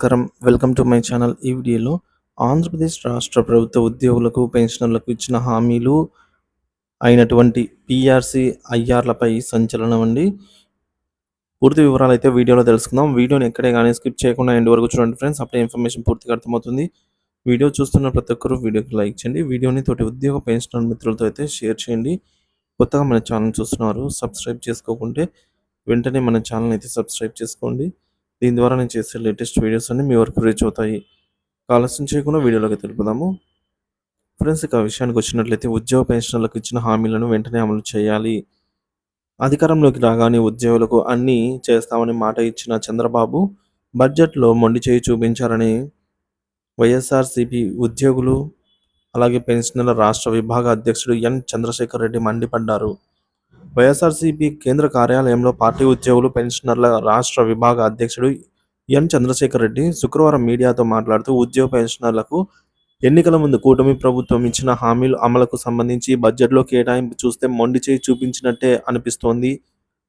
Welcome to my channel. ఈ వీడియోలో ఆంధ్రప్రదేశ్ రాష్ట్ర ప్రభుత్వ ఉద్యోగులకు, పెన్షనర్లకు ఇచ్చిన హామీలు అయినటువంటి పీఆర్సీ, ఐఆర్‌లపై సంచలనం అండి. పూర్తి వివరాలైతే వీడియోలో తెలుసుకుందాం. వీడియోని ఎక్కడే గాని స్కిప్ చేయకుండా ఎండ్ వరకు చూడండి ఫ్రెండ్స్. అప్పుడే ఇన్ఫర్మేషన్ పూర్తిగా అర్థమవుతుంది. వీడియో చూస్తున్న ప్రతి ఒక్కరు వీడియోకి లైక్ చేయండి. వీడియోని తోటి ఉద్యోగ, పెన్షనర్ మిత్రులతో అయితే షేర్ చేయండి. కొత్తగా మన ఛానల్ చూస్తున్నారు సబ్స్క్రైబ్ చేసుకోకుంటే వెంటనే మన ఛానల్ అయితే సబ్స్క్రైబ్ చేసుకోండి. దీని ద్వారా నేను చేసే లేటెస్ట్ వీడియోస్ అన్నీ మీ వరకు రీచ్ అవుతాయి. ఆలస్యం చేయకుండా వీడియోలోకి తెలుపుదాము. ఫ్రెండ్స్, ఇక విషయానికి వచ్చినట్లయితే ఉద్యోగ పెన్షనర్లకు ఇచ్చిన హామీలను వెంటనే అమలు చేయాలి. అధికారంలోకి రాగానే ఉద్యోగులకు అన్నీ చేస్తామని మాట ఇచ్చిన చంద్రబాబు బడ్జెట్‌లో మొండి చేయి చూపించారని వైఎస్ఆర్‌సీపీ ఉద్యోగులు, అలాగే పెన్షనర్ల రాష్ట్ర విభాగ అధ్యక్షుడు ఎన్. చంద్రశేఖర్ రెడ్డి మండిపడ్డారు. వైఎస్ఆర్‌సీపీ కేంద్ర కార్యాలయంలో పార్టీ ఉద్యోగులు, పెన్షనర్ల రాష్ట్ర విభాగ అధ్యక్షుడు ఎన్. చంద్రశేఖర్ రెడ్డి శుక్రవారం మీడియాతో మాట్లాడుతూ ఉద్యోగ పెన్షనర్లకు ఎన్నికల ముందు కూటమి ప్రభుత్వం ఇచ్చిన హామీల అమలుకు సంబంధించి బడ్జెట్‌లో కేటాయింపు చూస్తే మొండి చేయి చూపించినట్టే అనిపిస్తోంది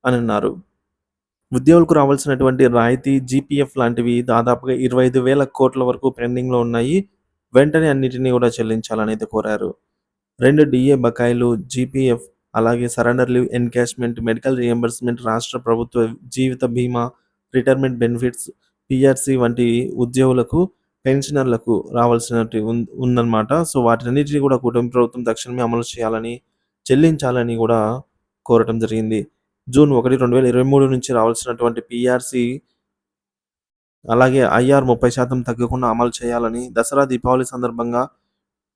అని అన్నారు. ఉద్యోగులకు రావాల్సినటువంటి రాయితీ, జీపీఎఫ్ లాంటివి దాదాపుగా 25,000 కోట్ల వరకు పెండింగ్‌లో ఉన్నాయి. వెంటనే అన్నిటిని కూడా చెల్లించాలని అయితే కోరారు. 2 డీఏ బకాయిలు, జీపీఎఫ్, అలాగే surrender leave encashment, medical reimbursement, రాష్ట్ర ప్రభుత్వ జీవిత బీమా, రిటైర్మెంట్ బెనిఫిట్స్, పీఆర్సీ వంటి ఉద్యోగులకు, పెన్షనర్లకు రావాల్సినటి ఉందన్నమాట. సో, వాటన్నిటిని కూడా కూటమి ప్రభుత్వం తక్షణమే అమలు చేయాలని, చెల్లించాలని కూడా కోరటం జరిగింది. జూన్ 1, 2023 నుంచి రావాల్సినటువంటి పీఆర్సీ, అలాగే ఐఆర్ 30% తగ్గకుండా అమలు చేయాలని, దసరా, దీపావళి సందర్భంగా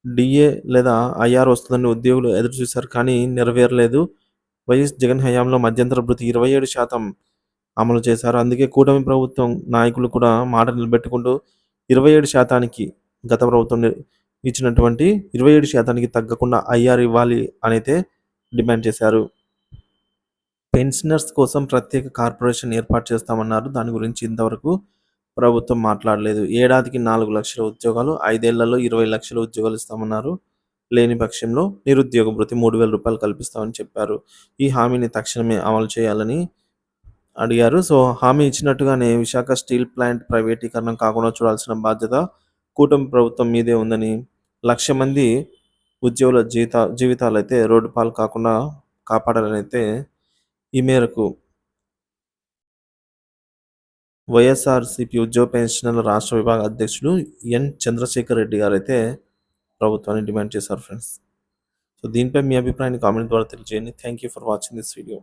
డీఏ లేదా ఐఆర్ వస్తుందని ఉద్యోగులు ఎదురుచూశారు, కానీ నెరవేరలేదు. వైఎస్ జగన్ హయాంలో మధ్యంతర భృతి 27% అమలు చేశారు. అందుకే కూటమి ప్రభుత్వం నాయకులు కూడా మాట నిలబెట్టుకుంటూ 27%కి గత ప్రభుత్వం ఇచ్చినటువంటి 27%కి తగ్గకుండా ఐఆర్ ఇవ్వాలి అనైతే డిమాండ్ చేశారు. పెన్షనర్స్ కోసం ప్రత్యేక కార్పొరేషన్ ఏర్పాటు చేస్తామన్నారు. దాని గురించి ఇంతవరకు ప్రభుత్వం మాట్లాడలేదు. ఏడాదికి 4 లక్షల ఉద్యోగాలు, 5 ఏళ్లలో 20 లక్షల ఉద్యోగాలు ఇస్తామన్నారు. లేని పక్షంలో నిరుద్యోగ భృతి రూ. 3,000 కల్పిస్తామని చెప్పారు. ఈ హామీని తక్షణమే అమలు చేయాలని అడిగారు. సో, హామీ ఇచ్చినట్టుగానే విశాఖ స్టీల్ ప్లాంట్ ప్రైవేటీకరణ కాకుండా చూడాల్సిన బాధ్యత కూటమి ప్రభుత్వం మీదే ఉందని, 1,00,000 మంది ఉద్యోగుల జీవితాలైతే రోడ్డు పాలు కాకుండా కాపాడాలని అయితే ఈ మేరకు వైఎస్ఆర్‌సీపీ ఉద్యోగ పెన్షనర్ల రాష్ట్ర విభాగ అధ్యక్షుడు ఎన్. చంద్రశేఖర్ రెడ్డి గారైతే ప్రభుత్వాన్ని డిమాండ్ చేశారు ఫ్రెండ్స్. సో, దీనిపై మీ అభిప్రాయాన్ని కామెంట్ ద్వారా తెలియజేయండి. Thank you for watching this video.